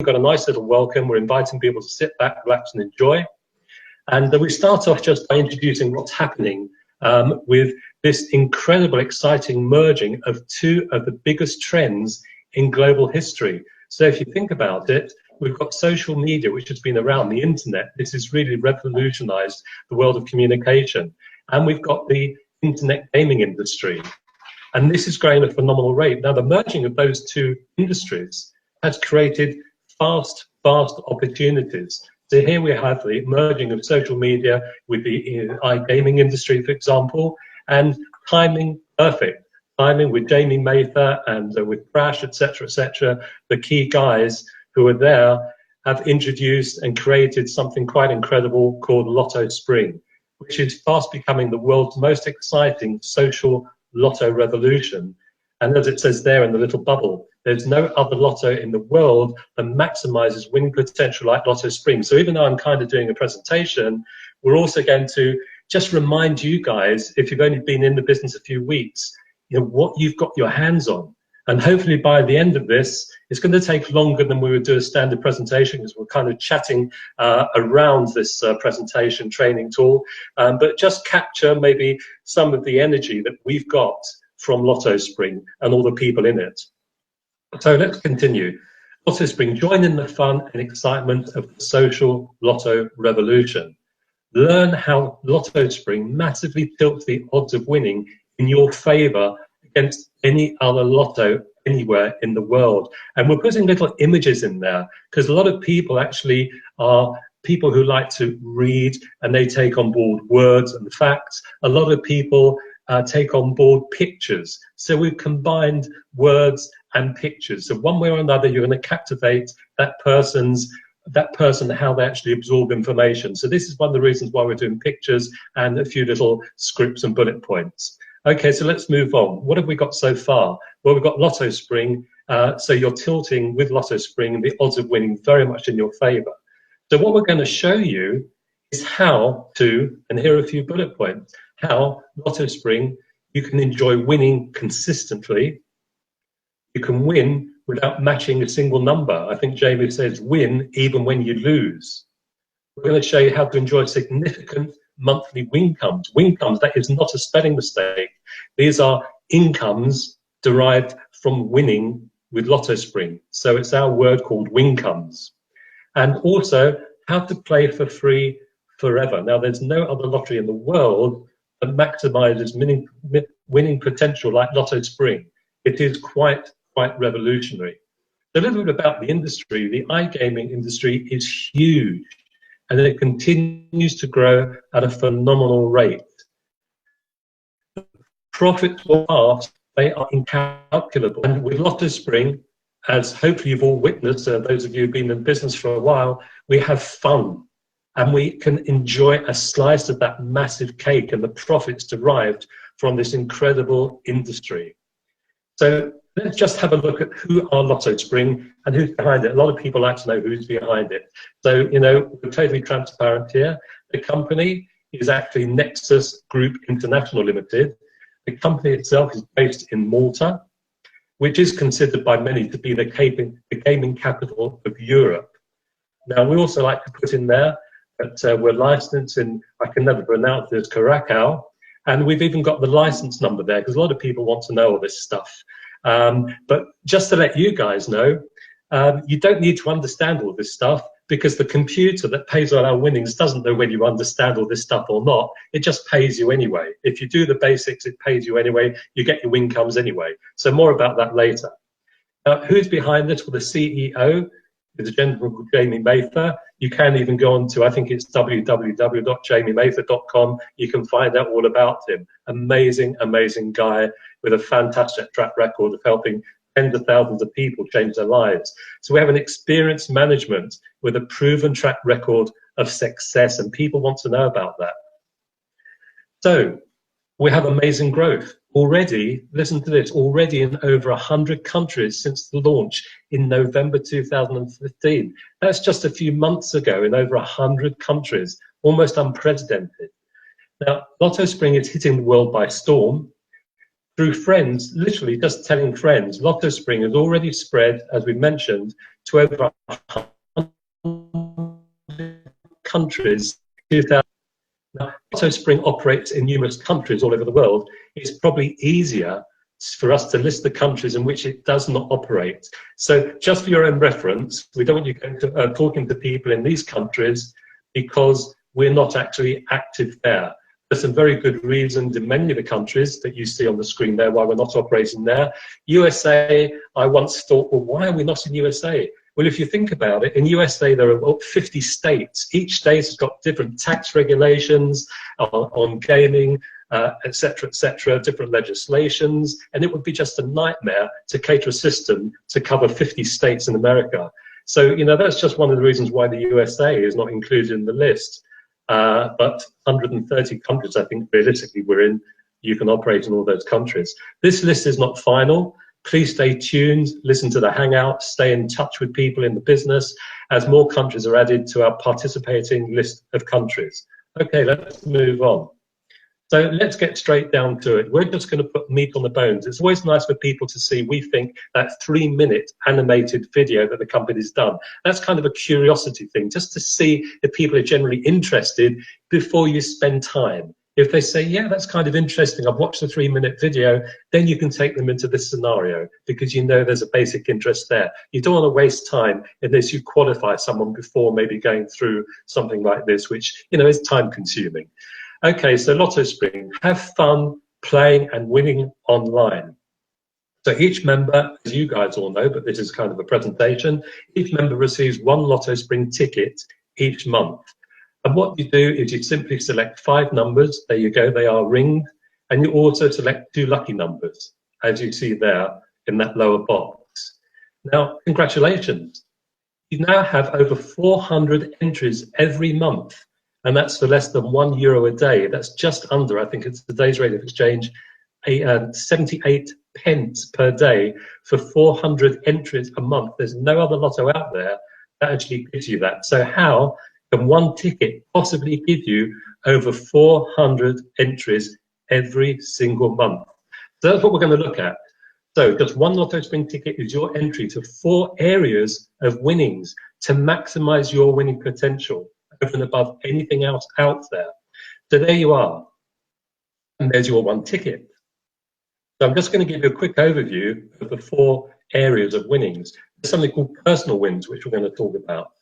got a nice little welcome. We're inviting people to sit back, relax, and enjoy. And we start off just by introducing what's happening with this incredible, exciting merging of two of the biggest trends in global history. So if you think about it, we've got social media, which has been around, the internet. This has really revolutionized the world of communication. And we've got the internet gaming industry. And this is growing at a phenomenal rate. Now, the merging of those two industries has created vast opportunities. So here we have the merging of social media with the iGaming industry, for example, and timing perfect. Timing with Jamie Mather and with Crash, etc., the key guys who are there have introduced and created something quite incredible called Lotto Spring, which is fast becoming the world's most exciting social lotto revolution. And as it says there in the little bubble, there's no other lotto in the world that maximizes winning potential like Lotto Spring. So even though I'm kind of doing a presentation, we're also going to just remind you guys, if you've only been in the business a few weeks, you know, what you've got your hands on. And hopefully by the end of this, it's going to take longer than we would do a standard presentation because we're kind of chatting around this presentation training tool, but just capture maybe some of the energy that we've got from Lotto Spring and all the people in it. So let's continue. Lotto Spring, join in the fun and excitement of the social lotto revolution. Learn how Lotto Spring massively tilts the odds of winning in your favor against any other lotto anywhere in the world. And we're putting little images in there because a lot of people actually are people who like to read and they take on board words and facts. A lot of people take on board pictures. So we've combined words and pictures. So one way or another, you're going to captivate that person, how they actually absorb information. So this is one of the reasons why we're doing pictures and a few little scripts and bullet points. Okay, so let's move on. What have we got so far? Well, we've got Lotto Spring. So you're tilting with Lotto Spring, the odds of winning very much in your favor. So what we're going to show you is how to, and here are a few bullet points, how Lotto Spring, you can enjoy winning consistently. You can win without matching a single number. I think Jamie says win even when you lose. We're going to show you how to enjoy significant monthly wincomes. Wincomes, that is not a spelling mistake. These are incomes derived from winning with Lotto Spring. So it's our word called wincomes. And also how to play for free forever. Now, there's no other lottery in the world that maximizes winning potential like Lotto Spring. It is quite revolutionary. A little bit about the industry. The iGaming industry is huge and it continues to grow at a phenomenal rate. The profits were vast, they are incalculable. And with Lotto Spring, as hopefully you've all witnessed, those of you who've been in business for a while, we have fun. And we can enjoy a slice of that massive cake and the profits derived from this incredible industry. So let's just have a look at who are Lotto Spring and who's behind it. A lot of people like to know who's behind it. So, you know, we're totally transparent here. The company is actually Nexus Group International Limited. The company itself is based in Malta, which is considered by many to be the gaming capital of Europe. Now, we also like to put in there that we're licensed in, I can never pronounce this, Curacao, and we've even got the license number there because a lot of people want to know all this stuff. But just to let you guys know, you don't need to understand all this stuff because the computer that pays all our winnings doesn't know whether you understand all this stuff or not. It just pays you anyway. If you do the basics, it pays you anyway. You get your incomes anyway. So more about that later. Who's behind this? Well, the CEO is a gentleman called Jamie Mather. You can even go on to, I think it's www.jamiemather.com. You can find out all about him. Amazing, amazing guy with a fantastic track record of helping tens of thousands of people change their lives. So we have an experienced management with a proven track record of success, and people want to know about that. So we have amazing growth. Already, listen to this, already in over 100 countries since the launch in November 2015. That's just a few months ago in over 100 countries, almost unprecedented. Now, Lotto Spring is hitting the world by storm. through friends, literally just telling friends. Lotto Spring has already spread, as we mentioned, to over 100 countries. Now, Lotto Spring operates in numerous countries all over the world. It's probably easier for us to list the countries in which it does not operate. So just for your own reference, we don't want you going to, talking to people in these countries because we're not actually active there. There's some very good reasons in many of the countries that you see on the screen there why we're not operating there. USA, I once thought, well, why are we not in USA? Well, if you think about it, in USA there are about 50 states. Each state has got different tax regulations on gaming, etc., different legislations, and it would be just a nightmare to cater a system to cover 50 states in America. So, you know, that's just one of the reasons why the USA is not included in the list. But 130 countries, I think, realistically, we're in. You can operate in all those countries. This list is not final. Please stay tuned, listen to the Hangout, stay in touch with people in the business as more countries are added to our participating list of countries. Okay, let's move on. So let's get straight down to it. We're just going to put meat on the bones. It's always nice for people to see, we think, that 3-minute animated video that the company's done. That's kind of a curiosity thing, just to see if people are generally interested before you spend time. If they say, yeah, that's kind of interesting, I've watched the 3-minute video, then you can take them into this scenario because you know there's a basic interest there. You don't want to waste time unless you qualify someone before maybe going through something like this, which, you know, is time consuming. Okay, so Lotto Spring, have fun playing and winning online. So each member, as you guys all know, but this is kind of a presentation, each member receives 1 Lotto Spring ticket each month. And what you do is you simply select 5 numbers. There you go, they are ringed. And you also select 2 lucky numbers, as you see there in that lower box. Now, congratulations. You now have over 400 entries every month. And that's for less than €1 a day. That's just under, I think it's today's rate of exchange, 78 pence per day for 400 entries a month. There's no other lotto out there that actually gives you that. So how can 1 ticket possibly give you over 400 entries every single month? So that's what we're going to look at. So just 1 Lotto Spring ticket is your entry to 4 areas of winnings to maximize your winning potential over and above anything else out there. So there you are, and there's your 1 ticket. So I'm just going to give you a quick overview of the 4 areas of winnings. There's something called personal wins, which we're going to talk about.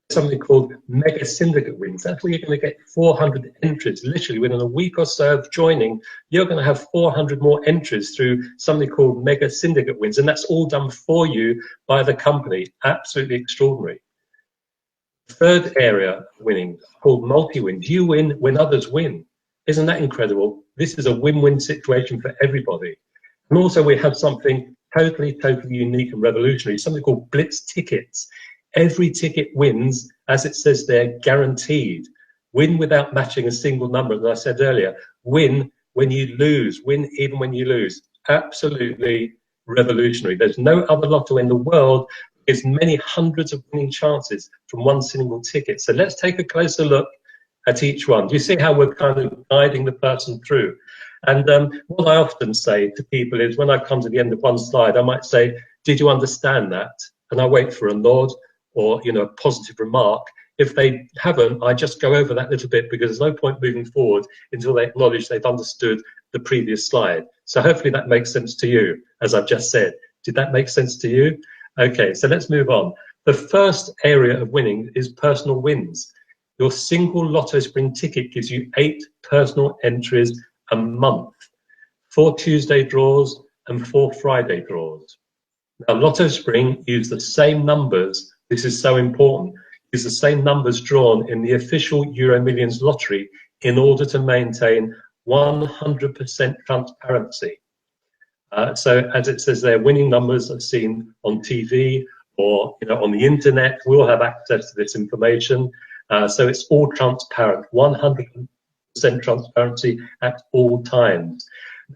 There's something called mega syndicate wins. That's where you're going to get 400 entries. Literally within a week or so of joining, you're going to have 400 more entries through something called mega syndicate wins, and that's all done for you by the company. Absolutely extraordinary. Third area of winning, called multi-wins. You win when others win. Isn't that incredible? This is a win-win situation for everybody. And also we have something totally unique and revolutionary, something called blitz tickets. Every ticket wins, as it says there, guaranteed. Win without matching a single number, as I said earlier. Win when you lose. Win even when you lose. Absolutely revolutionary. There's no other lotto in the world gives many hundreds of winning chances from 1 single ticket. So let's take a closer look at each one. Do you see how we're kind of guiding the person through? And what I often say to people is when I come to the end of one slide, I might say, did you understand that? And I wait for a nod or, you know, a positive remark. If they haven't, I just go over that little bit because there's no point moving forward until they acknowledge they've understood the previous slide. So hopefully that makes sense to you, as I've just said. Did that make sense to you? Okay, so let's move on. The first area of winning is personal wins. Your single Lotto Spring ticket gives you 8 personal entries a month, 4 Tuesday draws and 4 Friday draws. Now, Lotto Spring use the same numbers. This is so important. Use the same numbers drawn in the official Euromillions lottery in order to maintain 100% transparency. So as it says there, winning numbers are seen on TV or, you know, on the internet. We'll have access to this information. So it's all transparent, 100% transparency at all times.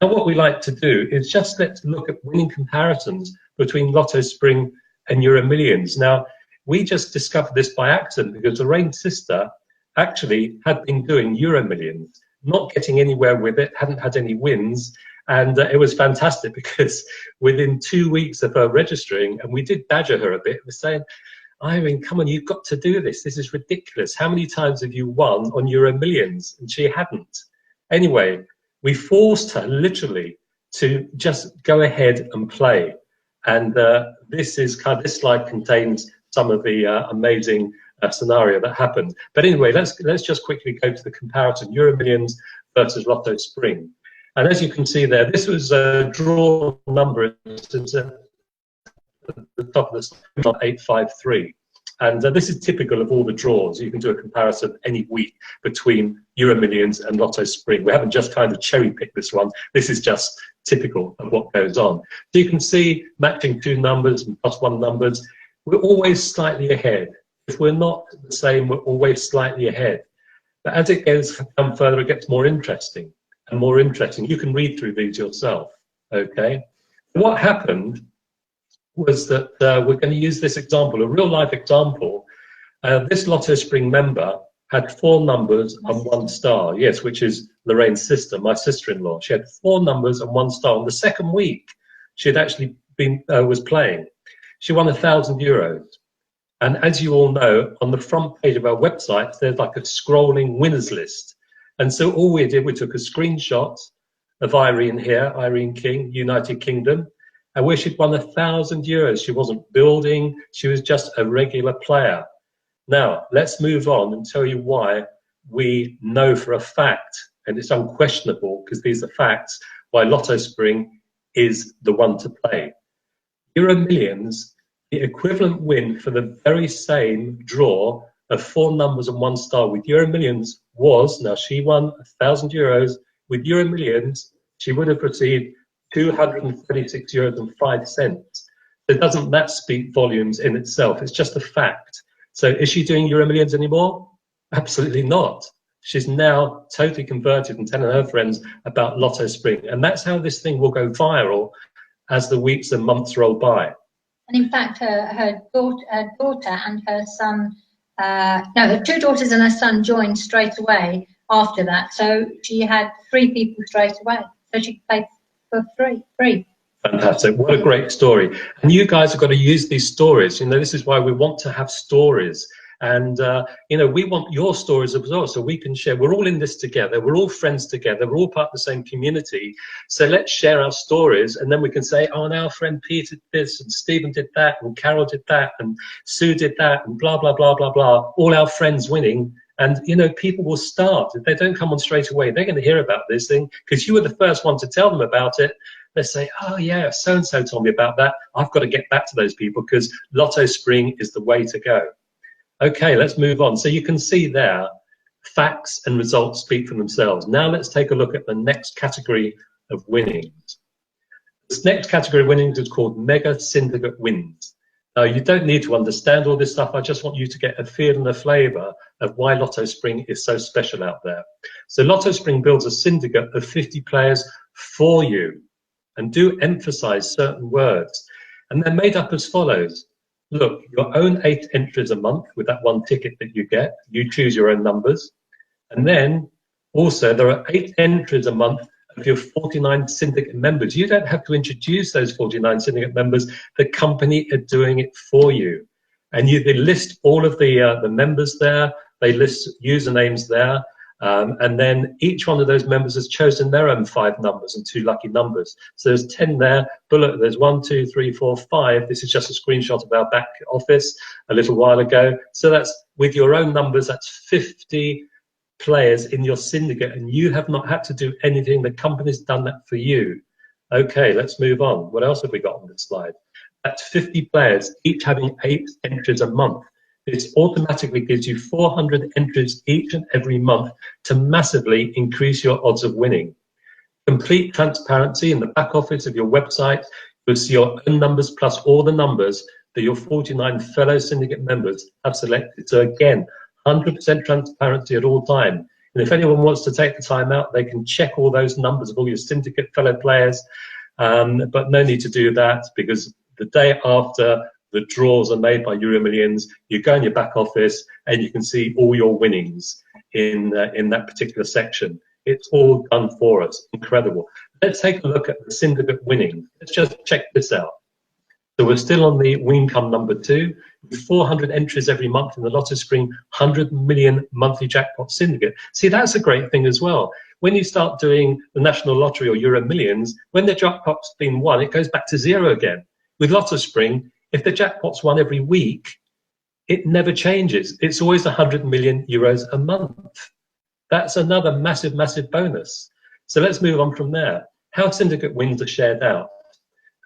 Now what we like to do is just let's look at winning comparisons between Lotto Spring and Euromillions. Now we just discovered this by accident because Lorraine's sister actually had been doing Euromillions, not getting anywhere with it, hadn't had any wins. And it was fantastic because within 2 weeks of her registering, and we did badger her a bit, we're saying, Irene, come on, you've got to do this. This is ridiculous. How many times have you won on Euromillions? And she hadn't. Anyway, we forced her literally to just go ahead and play. And this slide contains some of the amazing scenario that happened. But anyway, let's just quickly go to the comparison: Euromillions versus Lotto Spring. And as you can see there, this was a draw number. It's at the top of the slide, 853. And this is typical of all the draws. You can do a comparison any week between Euromillions and Lotto Spring. We haven't just kind of cherry-picked this one. This is just typical of what goes on. So you can see matching two numbers and +1 numbers, we're always slightly ahead. If we're not the same, we're always slightly ahead. But as it goes further, it gets more interesting and more interesting. You can read through these yourself, okay? What happened was that we're going to use this example, a real life example. This Lotto Spring member had 4 numbers and 1 star, yes, which is Lorraine's sister, my sister-in-law. She had 4 numbers and 1 star. On the second week, she had actually was playing. She won €1,000. And as you all know, on the front page of our website, there's like a scrolling winners list. And so all we did, we took a screenshot of Irene here, Irene King, United Kingdom, and where she'd won €1,000. She wasn't building, she was just a regular player. Now, let's move on and tell you why we know for a fact, and it's unquestionable because these are facts, why Lotto Spring is the one to play. Euromillions, the equivalent win for the very same draw of 4 numbers and 1 star with Euromillions was, now she won €1,000, with Euromillions, she would have received €236.05. So doesn't that speak volumes in itself? It's just a fact. So is she doing Euromillions anymore? Absolutely not. She's now totally converted and telling her friends about Lotto Spring. And that's how this thing will go viral as the weeks and months roll by. And in fact, her daughter and her son, her 2 daughters and her son joined straight away after that. So she had 3 people straight away. So she played for free. Fantastic. What a great story. And you guys have got to use these stories. You know, this is why we want to have stories. And, you know, we want your stories as well so we can share. We're all in this together. We're all friends together. We're all part of the same community. So let's share our stories. And then we can say, oh, and our friend Peter did this, and Stephen did that, and Carol did that, and Sue did that, and blah, blah, blah, blah, blah. All our friends winning. And, you know, people will start. If they don't come on straight away, they're going to hear about this thing because you were the first one to tell them about it. They say, oh, yeah, so-and-so told me about that. I've got to get back to those people because Lotto Spring is the way to go. Okay, let's move on. So you can see there, facts and results speak for themselves. Now let's take a look at the next category of winnings. This next category of winnings is called Mega Syndicate Wins. Now, you don't need to understand all this stuff. I just want you to get a feel and a flavour of why Lotto Spring is so special out there. So Lotto Spring builds a syndicate of 50 players for you. And do emphasise certain words. And they're made up as follows. Look, your own 8 entries a month with that 1 ticket that you get. You choose your own numbers. And then also there are 8 entries a month of your 49 syndicate members. You don't have to introduce those 49 syndicate members. The company are doing it for you. And they list all of the members there. They list usernames there. And then each one of those members has chosen their own 5 numbers and 2 lucky numbers. So there's 10 there. But look, there's 1, 2, 3, 4, 5. This is just a screenshot of our back office a little while ago. So that's with your own numbers, that's 50 players in your syndicate, and you have not had to do anything. The company's done that for you. Okay, let's move on. What else have we got on this slide? That's 50 players, each having 8 entries a month. This automatically gives you 400 entries each and every month to massively increase your odds of winning. Complete transparency in the back office of your website. You'll see your own numbers plus all the numbers that your 49 fellow syndicate members have selected. So again, 100% transparency at all time. And if anyone wants to take the time out, they can check all those numbers of all your syndicate fellow players. But no need to do that because the day after the draws are made by Euromillions, you go in your back office and you can see all your winnings in that particular section. It's all done for us. Incredible. Let's take a look at the syndicate winnings. Let's just check this out. So we're still on the income number 2, with 400 entries every month in the Lotto Spring 100 million monthly jackpot syndicate. See, that's a great thing as well. When you start doing the National Lottery or Euromillions, when the jackpot's been won, it goes back to 0 again. With Lotto Spring, if the jackpot's won every week, it never changes. It's always 100 million euros a month. That's another massive, massive bonus. So let's move on from there. How syndicate wins are shared out.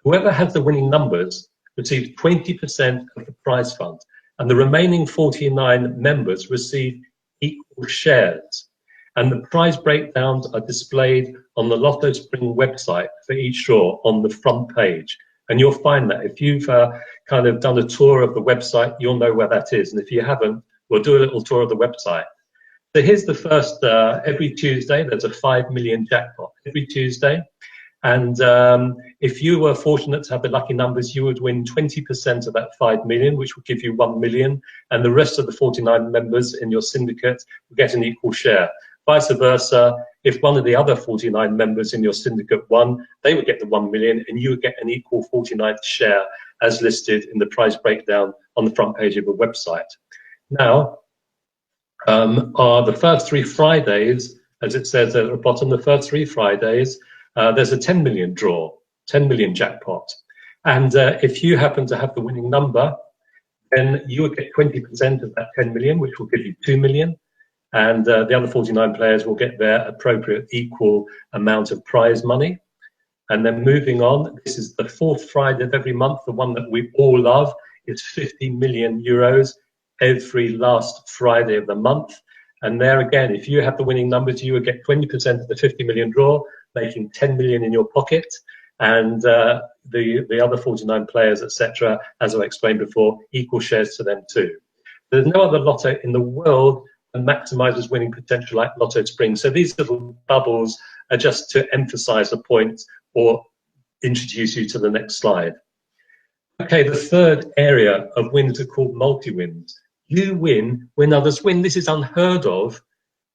Whoever has the winning numbers receives 20% of the prize fund, and the remaining 49 members receive equal shares. And the prize breakdowns are displayed on the Lotto Spring website for each draw on the front page. And you'll find that if you've kind of done a tour of the website, you'll know where that is. And if you haven't, we'll do a little tour of the website. So here's the first, every Tuesday, there's a 5 million jackpot every Tuesday. And if you were fortunate to have the lucky numbers, you would win 20% of that 5 million, which would give you 1 million. And the rest of the 49 members in your syndicate will get an equal share. Vice versa, if one of the other 49 members in your syndicate won, they would get the 1 million and you would get an equal 49th share as listed in the prize breakdown on the front page of the website. Now, the first 3 Fridays, as it says at the bottom, the first 3 Fridays, there's a 10 million draw, 10 million jackpot. And if you happen to have the winning number, then you would get 20% of that 10 million, which will give you 2 million. And the other 49 players will get their appropriate equal amount of prize money. And then moving on, this is the 4th Friday of every month, the one that we all love. It's 50 million euros every last Friday of the month. And there again, if you have the winning numbers, you will get 20% of the 50 million draw, making 10 million in your pocket. And the other 49 players, etc., as I explained before, equal shares to them too. There's no other lotto in the world and maximizes winning potential like Lotto Spring. So these little bubbles are just to emphasize a point or introduce you to the next slide. Okay, the third area of wins are called multi-wins. You win when others win. This is unheard of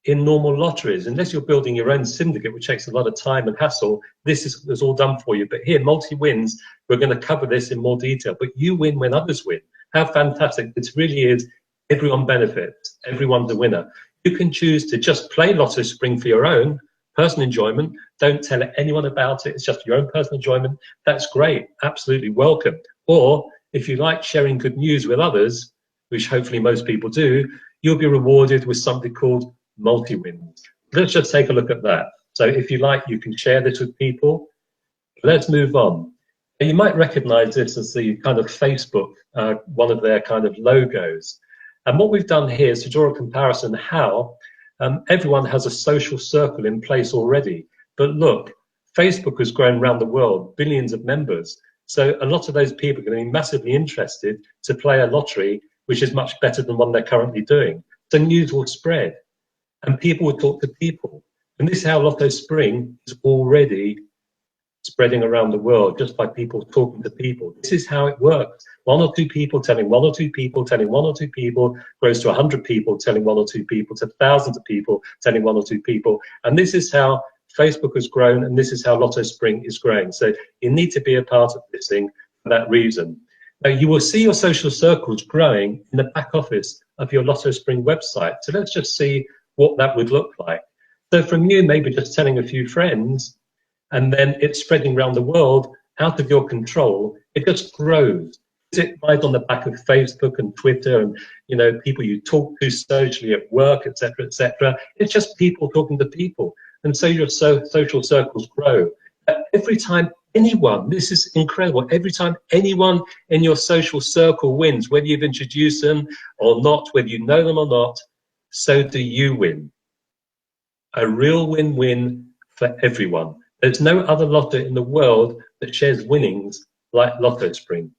in normal lotteries. Unless you're building your own syndicate, which takes a lot of time and hassle, this is all done for you. But here, multi-wins, we're going to cover this in more detail. But you win when others win. How fantastic. This really is. Everyone benefits. Everyone's a winner. You can choose to just play Lotto Spring for your own personal enjoyment. Don't tell anyone about it. It's just your own personal enjoyment. That's great. Absolutely welcome. Or if you like sharing good news with others, which hopefully most people do, you'll be rewarded with something called multi-wins. Let's just take a look at that. So if you like, you can share this with people. Let's move on. You might recognize this as the kind of Facebook, one of their kind of logos. And what we've done here is to draw a comparison how everyone has a social circle in place already. But look, Facebook has grown around the world, billions of members. So a lot of those people are going to be massively interested to play a lottery, which is much better than one they're currently doing. So news will spread and people will talk to people. And this is how Lotto Spring is already spreading around the world just by people talking to people. This is how it works. 1 or 2 people telling 1 or 2 people, telling 1 or 2 people, grows to 100 people telling 1 or 2 people, to thousands of people telling 1 or 2 people. And this is how Facebook has grown, and this is how Lotto Spring is growing. So you need to be a part of this thing for that reason. Now you will see your social circles growing in the back office of your Lotto Spring website. So let's just see what that would look like. So from you, maybe just telling a few friends, and then it's spreading around the world out of your control, it just grows. It right on the back of Facebook and Twitter and, you know, people you talk to socially at work, etc., etc. It's just people talking to people. And so your social circles grow. Every time anyone, this is incredible, every time anyone in your social circle wins, whether you've introduced them or not, whether you know them or not, so do you win. A real win-win for everyone. There's no other lotto in the world that shares winnings like Lotto Spring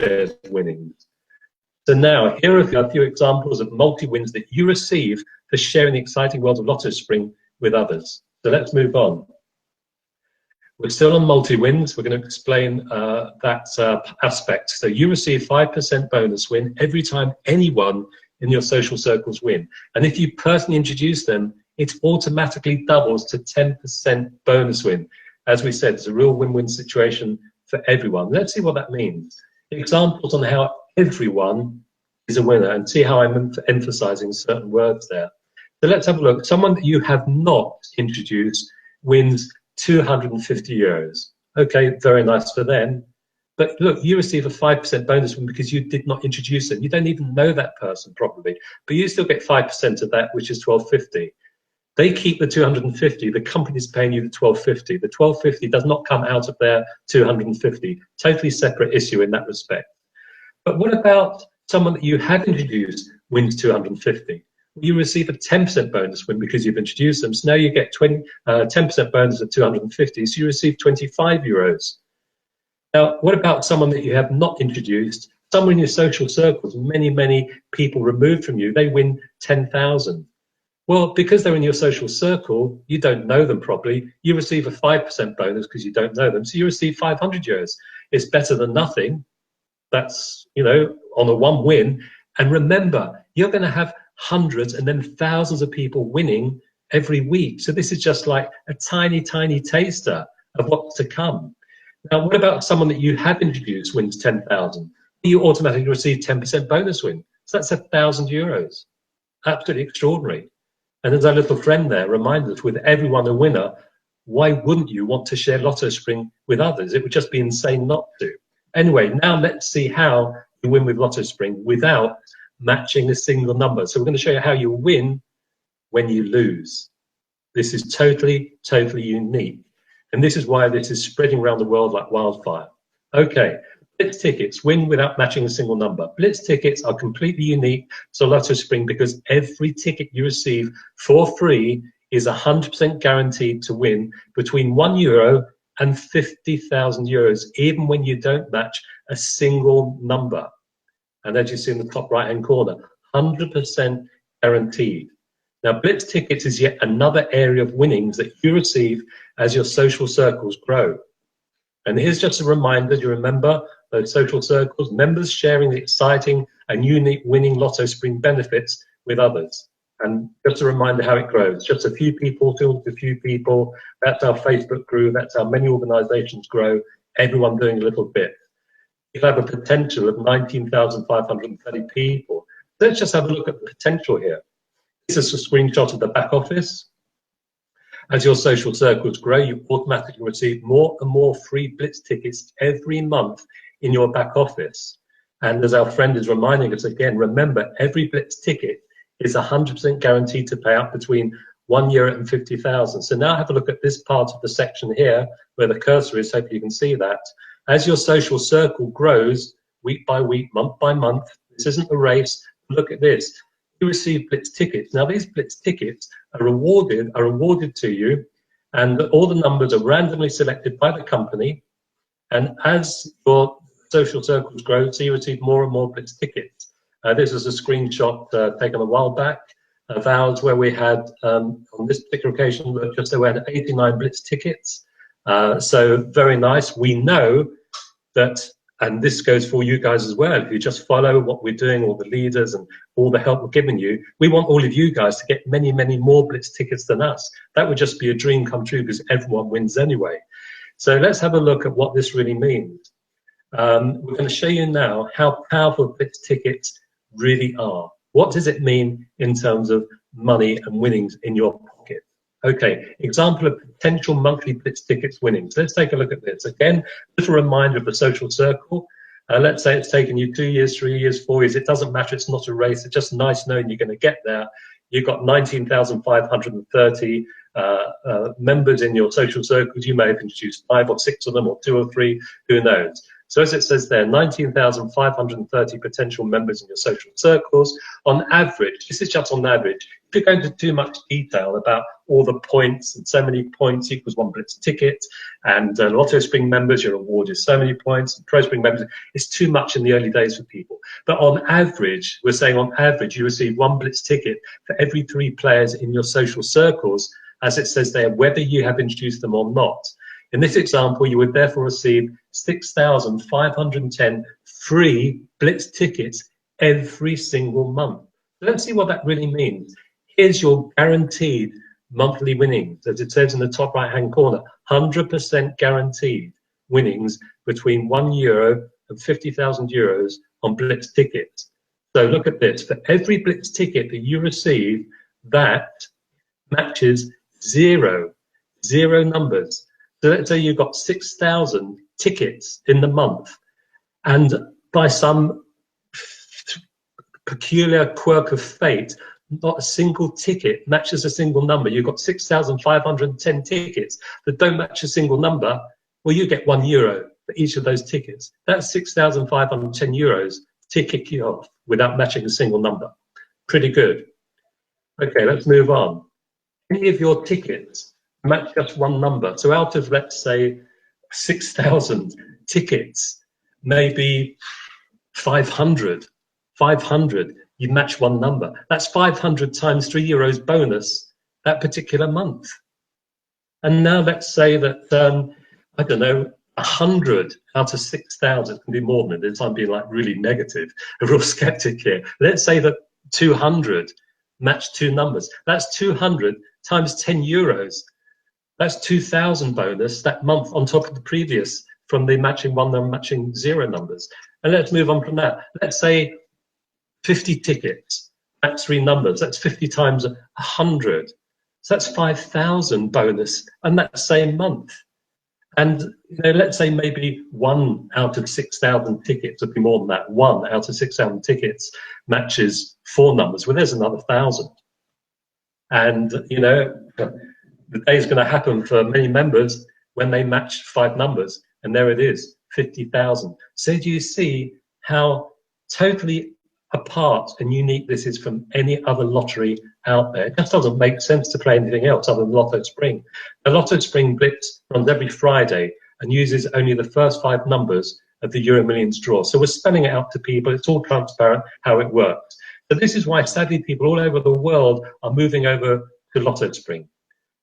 shares winnings. So now, here are a few examples of multi-wins that you receive for sharing the exciting world of Lotto Spring with others. So let's move on. We're still on multi-wins. We're going to explain that aspect. So you receive 5% bonus win every time anyone in your social circles win. And if you personally introduce them, it automatically doubles to 10% bonus win. As we said, it's a real win-win situation for everyone. Let's see what that means. Examples on how everyone is a winner, and see how I'm emphasizing certain words there. So let's have a look. Someone that you have not introduced wins 250 euros. Okay, very nice for them. But look, you receive a 5% bonus win because you did not introduce them. You don't even know that person probably, but you still get 5% of that, which is 1250. They keep the 250. The company's paying you the 1250. The 1250 does not come out of their 250. Totally separate issue in that respect. But what about someone that you have introduced wins 250? You receive a 10% bonus win because you've introduced them. So now you get 10% bonus of 250. So you receive 25 euros. Now, what about someone that you have not introduced? Someone in your social circles, many people removed from you, they win 10,000. Well, because they're in your social circle, you don't know them properly. You receive a 5% bonus because you don't know them. So you receive 500 euros. It's better than nothing. That's, on a one win. And remember, you're going to have hundreds and then thousands of people winning every week. So this is just like a tiny taster of what's to come. Now, what about someone that you have introduced wins 10,000? You automatically receive 10% bonus win. So that's 1,000 euros. Absolutely extraordinary. And there's our little friend there, reminds us, with everyone a winner, why wouldn't you want to share Lotto Spring with others? It would just be insane not to. Anyway, now let's see how you win with Lotto Spring without matching a single number. So we're going to show you how you win when you lose. This is totally unique. And this is why this is spreading around the world like wildfire. Okay, Blitz tickets win without matching a single number. Blitz tickets are completely unique to Lotto Spring because every ticket you receive for free is 100% guaranteed to win between €1 and 50,000 euros, even when you don't match a single number. And as you see in the top right-hand corner, 100% guaranteed. Now, Blitz tickets is yet another area of winnings that you receive as your social circles grow. And here's just a reminder, do you remember those social circles? Members sharing the exciting and unique winning Lotto Spring benefits with others. And just a reminder how it grows. Just a few people, a few people. That's how Facebook grew. That's how many organizations grow. Everyone doing a little bit. You have a potential of 19,530 people. Let's just have a look at the potential here. This is a screenshot of the back office. As your social circles grow, you automatically receive more and more free Blitz tickets every month in your back office. And as our friend is reminding us again, remember, every Blitz ticket is 100% guaranteed to pay out between €1 and 50,000. So now have a look at this part of the section here where the cursor is. Hopefully you can see that. As your social circle grows week by week, month by month, this isn't a race. Look at this. You receive Blitz tickets. Now these Blitz tickets are awarded to you, and all the numbers are randomly selected by the company. And as your social circles grow, so you receive more and more Blitz tickets. This is a screenshot taken a while back of ours where we had, on this particular occasion, just over 89 Blitz tickets. So very nice. We know that, and this goes for you guys as well, if you just follow what we're doing, all the leaders and all the help we're giving you, we want all of you guys to get many more Blitz tickets than us. That would just be a dream come true because everyone wins anyway. So let's have a look at what this really means. We're going to show you now how powerful Blitz tickets really are. What does it mean in terms of money and winnings in your pocket? Okay, example of potential monthly Blitz tickets winnings. Let's take a look at this. Again, just a reminder of the social circle. Let's say it's taken you 2 years, 3 years, 4 years. It doesn't matter. It's not a race. It's just nice knowing you're going to get there. You've got 19,530 members in your social circles. You may have introduced 5 or 6 of them, or 2 or 3. Who knows? So as it says there, 19,530 potential members in your social circles. On average, this is just on average. If you go into too much detail about all the points, and so many points equals 1 Blitz ticket, and Lotto Spring members, your award is so many points, and Prospring members, it's too much in the early days for people. But on average, we're saying on average, you receive 1 Blitz ticket for every 3 players in your social circles, as it says there, whether you have introduced them or not. In this example, you would therefore receive 6,510 free Blitz tickets every single month. Let's see what that really means. Here's your guaranteed monthly winnings, as it says in the top right-hand corner, 100% guaranteed winnings between €1 and €50,000 on Blitz tickets. So look at this. For every Blitz ticket that you receive, that matches zero numbers. So let's say you've got 6,000 tickets in the month, and by some peculiar quirk of fate, not a single ticket matches a single number. You've got 6,510 tickets that don't match a single number. Well, you get €1 for each of those tickets. That's €6,510 to kick you off without matching a single number. Pretty good. Okay, let's move on. Any of your tickets match just one number. So out of, let's say, 6,000 tickets, maybe 500, you match one number. That's 500 times €3 bonus that particular month. And now let's say that, I don't know, 100 out of 6,000, can be more than this. I'm being like really negative, a real skeptic here. Let's say that 200 match two numbers. That's 200 times €10. That's 2,000 bonus that month on top of the previous from the matching one and matching zero numbers. And let's move on from that. Let's say 50 tickets, that's three numbers. That's 50 times 100. So that's 5,000 bonus on that same month. And let's say maybe 1 out of 6,000 tickets, would be more than that. 1 out of 6,000 tickets matches 4 numbers. Well, there's another 1,000. And the day is going to happen for many members when they match 5 numbers, and there it is, 50,000. So do you see how totally apart and unique this is from any other lottery out there? It just doesn't make sense to play anything else other than Lotto Spring. The Lotto Spring Blitz runs every Friday and uses only the first 5 numbers of the Euromillions draw. So we're spelling it out to people. It's all transparent how it works. So this is why sadly people all over the world are moving over to Lotto Spring.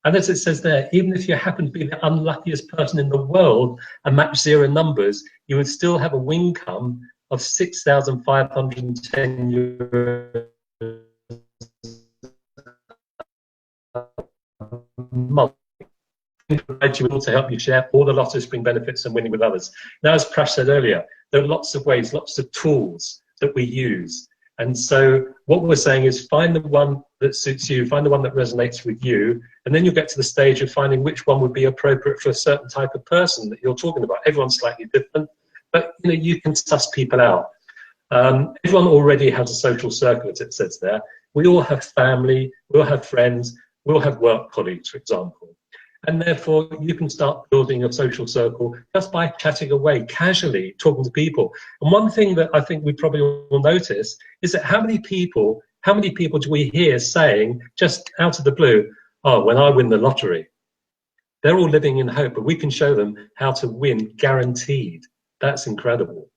And as it says there, even if you happen to be the unluckiest person in the world and match 0 numbers, you would still have a income of €6,510 a month. You will also help you share all the Lotto Spring benefits and winning with others. Now, as Prash said earlier, there are lots of ways, lots of tools that we use. And so what we're saying is find the one that suits you, find the one that resonates with you, and then you'll get to the stage of finding which one would be appropriate for a certain type of person that you're talking about. Everyone's slightly different, but you can suss people out. Everyone already has a social circle, as it says there. We all have family, we all have friends, we all have work colleagues, for example. And therefore, you can start building a social circle just by chatting away, casually, talking to people. And one thing that I think we probably will notice is that how many people do we hear saying, just out of the blue, oh, when I win the lottery? They're all living in hope, but we can show them how to win guaranteed. That's incredible.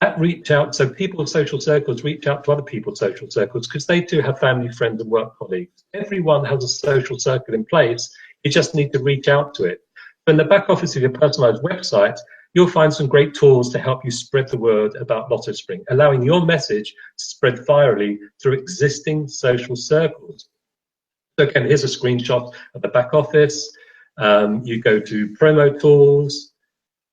That reach out, so people's social circles reach out to other people's social circles because they too have family, friends, and work colleagues. Everyone has a social circle in place. You just need to reach out to it. But in the back office of your personalized website, you'll find some great tools to help you spread the word about Lotto Spring, allowing your message to spread virally through existing social circles. So again, here's a screenshot of the back office. You go to promo tools,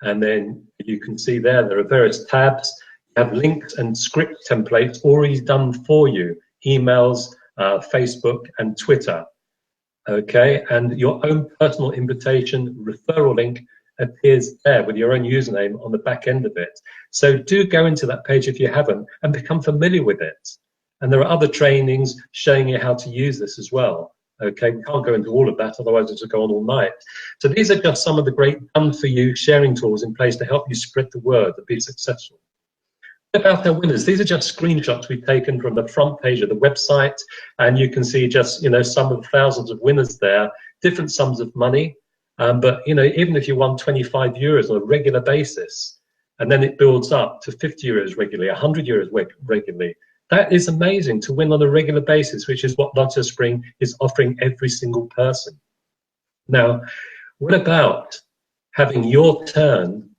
and then you can see there are various tabs. You have links and script templates already done for you, emails, Facebook, and Twitter. Okay, and your own personal invitation referral link appears there with your own username on the back end of it. So do go into that page if you haven't and become familiar with it. And there are other trainings showing you how to use this as well. Okay, we can't go into all of that, otherwise it will go on all night. So these are just some of the great done-for-you sharing tools in place to help you spread the word and be successful. About our winners, these are just screenshots we've taken from the front page of the website, and you can see just some of the thousands of winners there, different sums of money, but even if you won €25 on a regular basis, and then it builds up to €50 regularly, €100 regularly, that is amazing to win on a regular basis, which is what Lotto Spring is offering every single person. Now, what about having your turn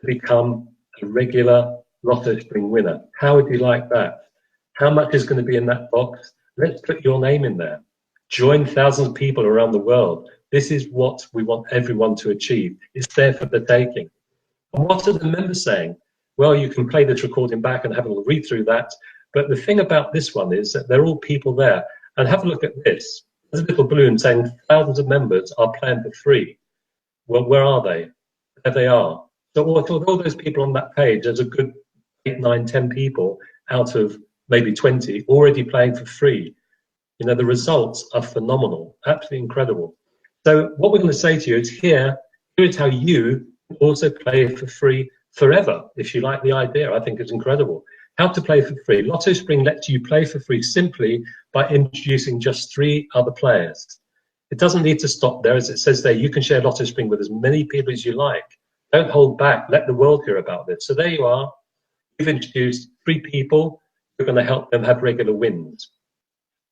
to become a regular Lotto Spring winner? How would you like that? How much is going to be in that box? Let's put your name in there. Join thousands of people around the world. This is what we want everyone to achieve. It's there for the taking. And what are the members saying? Well, you can play this recording back and have a little read through that. But the thing about this one is that they're all people there. And have a look at this. There's a little balloon saying thousands of members are playing for free. Well, where are they? There they are. So all those people on that page, there's a good 8, 9, 10 people out of maybe 20 already playing for free. You know, the results are phenomenal, absolutely incredible. So what we're going to say to you is here is how you also play for free forever. If you like the idea, I think it's incredible. How to play for free. Lotto Spring lets you play for free simply by introducing just 3 other players. It doesn't need to stop there. As it says there, you can share Lotto Spring with as many people as you like. Don't hold back. Let the world hear about this. So there you are. You've introduced 3 people who are going to help them have regular wins.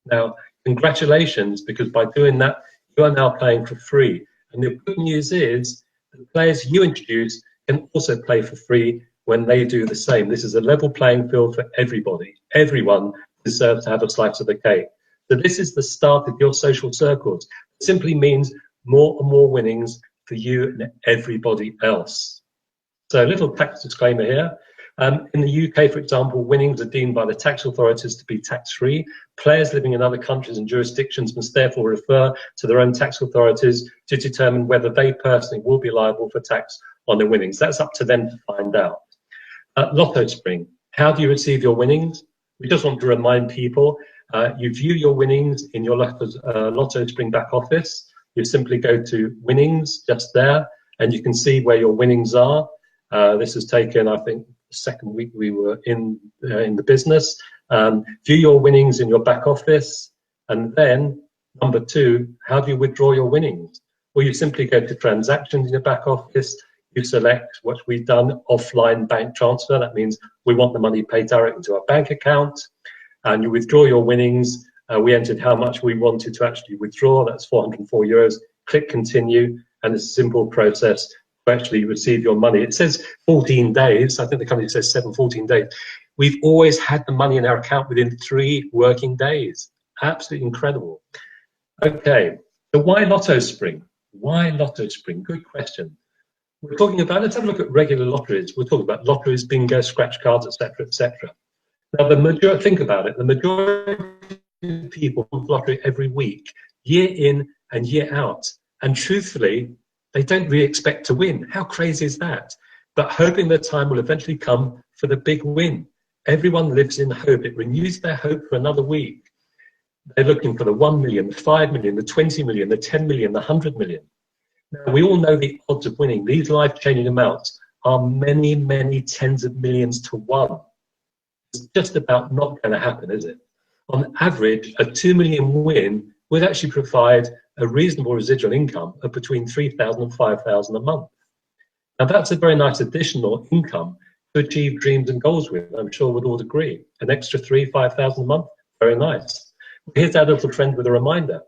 Now, congratulations, because by doing that, you are now playing for free. And the good news is the players you introduce can also play for free when they do the same. This is a level playing field for everybody. Everyone deserves to have a slice of the cake. So this is the start of your social circles. It simply means more and more winnings for you and everybody else. So a little tax disclaimer here. In the UK, for example, winnings are deemed by the tax authorities to be tax-free. Players living in other countries and jurisdictions must therefore refer to their own tax authorities to determine whether they personally will be liable for tax on their winnings. That's up to them to find out. Lotto Spring, how do you receive your winnings? We just want to remind people, you view your winnings in your Lotto Spring back office. You simply go to winnings just there, and you can see where your winnings are. This has taken, I think, the second week we were in the business. View your winnings in your back office, and then number 2, how do you withdraw your winnings? Well, you simply go to transactions in your back office. You select what we've done, offline bank transfer. That means we want the money paid directly to our bank account, and you withdraw your winnings. We entered how much we wanted to actually withdraw. That's €404. Click continue, and it's a simple process to actually receive your money. It says 14 days. I think the company says 14 days. We've always had the money in our account within 3 working days. Absolutely incredible. Okay, so why Lotto Spring? Why Lotto Spring? Good question. We're talking about, let's have a look at regular lotteries. We're talking about lotteries, bingo, scratch cards, etc., etc. Now, the majority, think about it, the majority of people play lottery every week, year in and year out. And truthfully, they don't really expect to win. How crazy is that? But hoping the time will eventually come for the big win. Everyone lives in hope. It renews their hope for another week. They're looking for the 1 million, the 5 million, the 20 million, the 10 million, the 100 million. Now, we all know the odds of winning. These life-changing amounts are many, many tens of millions to 1. It's just about not going to happen, is it? On average, a 2 million win would actually provide a reasonable residual income of between 3,000 and 5,000 a month. Now, that's a very nice additional income to achieve dreams and goals with. I'm sure we'd all agree. An extra 5,000 a month, very nice. Here's our little trend with a reminder.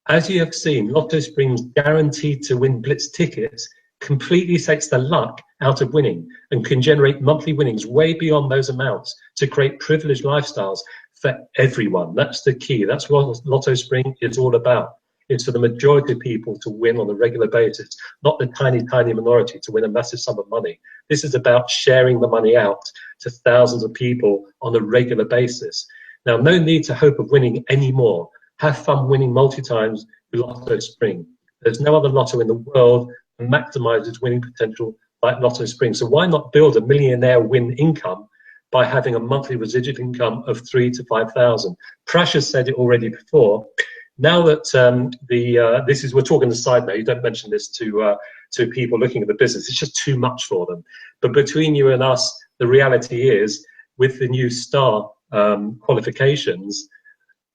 As you have seen, Lotto Spring's guaranteed to win blitz tickets completely takes the luck out of winning and can generate monthly winnings way beyond those amounts to create privileged lifestyles for everyone. That's the key. That's what Lotto Spring is all about. It's for the majority of people to win on a regular basis, not the tiny, tiny minority to win a massive sum of money. This is about sharing the money out to thousands of people on a regular basis. Now, no need to hope of winning anymore. Have fun winning multi-times with Lotto Spring. There's no other lotto in the world that maximizes winning potential like Lotto Spring. So why not build a millionaire win income by having a monthly residual income of 3,000 to 5,000? Prash has said it already before. Now that we're talking aside now, you don't mention this to people looking at the business. It's just too much for them. But between you and us, the reality is, with the new STAR qualifications,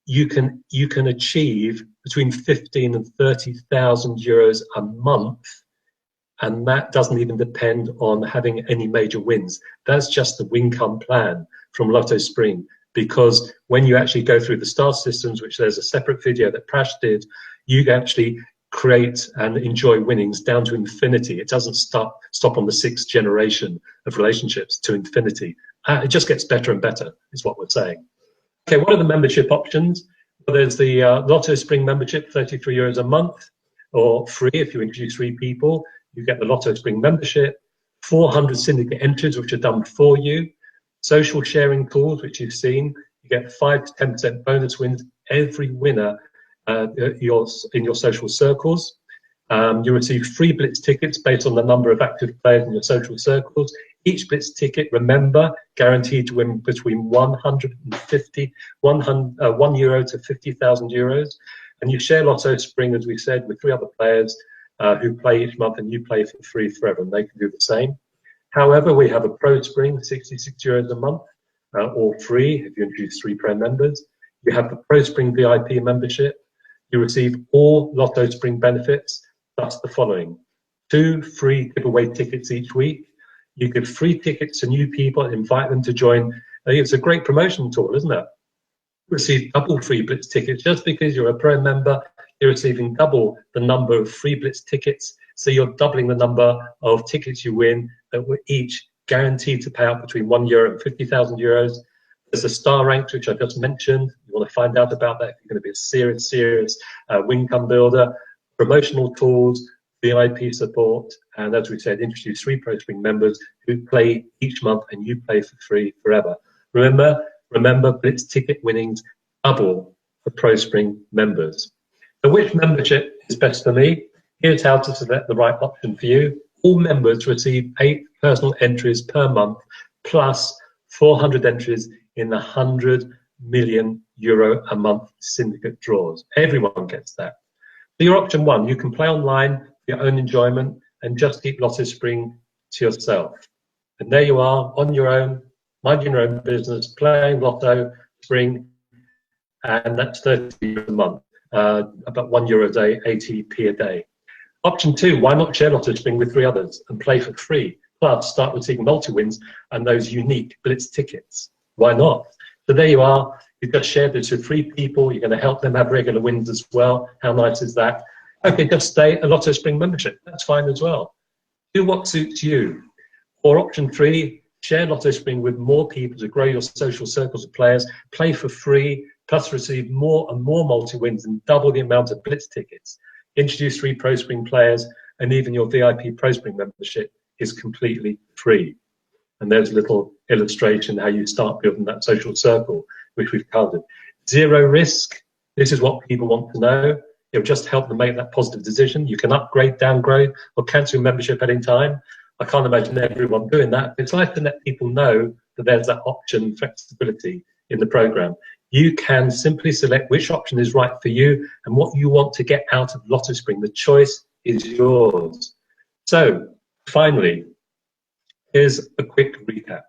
you can achieve between 15 and 30,000 euros a month, and that doesn't even depend on having any major wins. That's just the income plan from Lotto Spring. Because when you actually go through the STAR systems, which there's a separate video that Prash did, you actually create and enjoy winnings down to infinity. It doesn't stop on the 6th generation of relationships to infinity. It just gets better and better, is what we're saying. Okay, what are the membership options? Well, there's the Lotto Spring membership, €33 a month, or free if you introduce 3 people. You get the Lotto Spring membership, 400 syndicate entries which are done for you, social sharing tools which you've seen. You get 5 to 10% bonus wins every winner in your social circles. You receive free Blitz tickets based on the number of active players in your social circles. Each Blitz ticket, remember, guaranteed to win between €1 to €50,000. And you share Lotto Spring, as we said, with 3 other players who play each month, and you play for free forever, and they can do the same. However, we have a Prospring, €66 a month, or free if you introduce 3 Pro members. You have the Prospring VIP membership. You receive all Lotto Spring benefits, plus the following: 2 free giveaway tickets each week. You give free tickets to new people and invite them to join. I think it's a great promotion tool, isn't it? Receive double free Blitz tickets. Just because you're a Pro member, you're receiving double the number of free Blitz tickets. So you're doubling the number of tickets you win that were each guaranteed to pay out between €1 and €50,000. There's the star ranks, which I just mentioned. You want to find out about that if you're going to be a serious income builder. Promotional tools, VIP support, and as we said, introduce 3 Prospring members who play each month, and you play for free forever. Remember, Blitz ticket winnings double for Prospring members. So which membership is best for me? Here's how to select the right option for you. All members receive 8 personal entries per month, plus 400 entries in the €100 million a month syndicate draws. Everyone gets that. So your option 1, you can play online for your own enjoyment and just keep Lotto Spring to yourself. And there you are, on your own, minding your own business, playing Lotto Spring, and that's €30 a month, about €1 a day, 80p a day. Option 2, why not share Lotto Spring with 3 others and play for free? Plus, start receiving multi-wins and those unique Blitz tickets. Why not? So there you are. You've just shared this with 3 people. You're going to help them have regular wins as well. How nice is that? Okay, just stay a Lotto Spring membership. That's fine as well. Do what suits you. Or option 3, share Lotto Spring with more people to grow your social circles of players. Play for free, plus receive more and more multi-wins and double the amount of Blitz tickets. Introduce 3 Prospring players, and even your VIP Prospring membership is completely free. And there's a little illustration how you start building that social circle, which we've covered. 0 risk. This is what people want to know. It'll just help them make that positive decision. You can upgrade, downgrade, or cancel your membership at any time. I can't imagine everyone doing that. It's nice to let people know that there's that option, flexibility in the program. You can simply select which option is right for you and what you want to get out of Lotto Spring. The choice is yours. So, finally, here's a quick recap.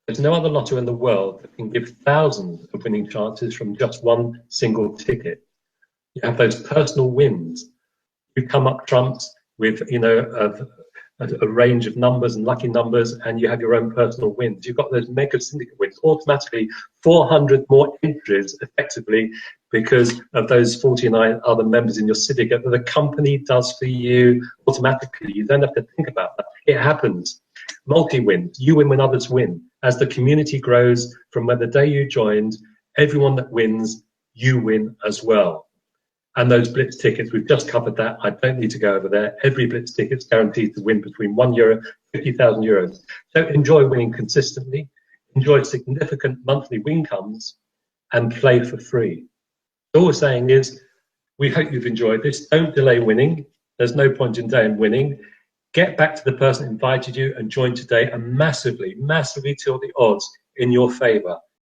There's no other lotto in the world that can give thousands of winning chances from just 1 single ticket. You have those personal wins. You come up trumps with, a range of numbers and lucky numbers, and you have your own personal wins. You've got those mega syndicate wins, automatically 400 more entries effectively because of those 49 other members in your syndicate that the company does for you automatically. You don't have to think about that. It happens. Multi-wins. You win when others win. As the community grows from the day you joined, everyone that wins, you win as well. And those Blitz tickets, we've just covered that. I don't need to go over there. Every Blitz ticket is guaranteed to win between €1 and €50,000. So enjoy winning consistently, enjoy significant monthly incomes, and play for free. All we're saying is, we hope you've enjoyed this. Don't delay winning. There's no point in delaying winning. Get back to the person who invited you and join today, and massively tilt the odds in your favor.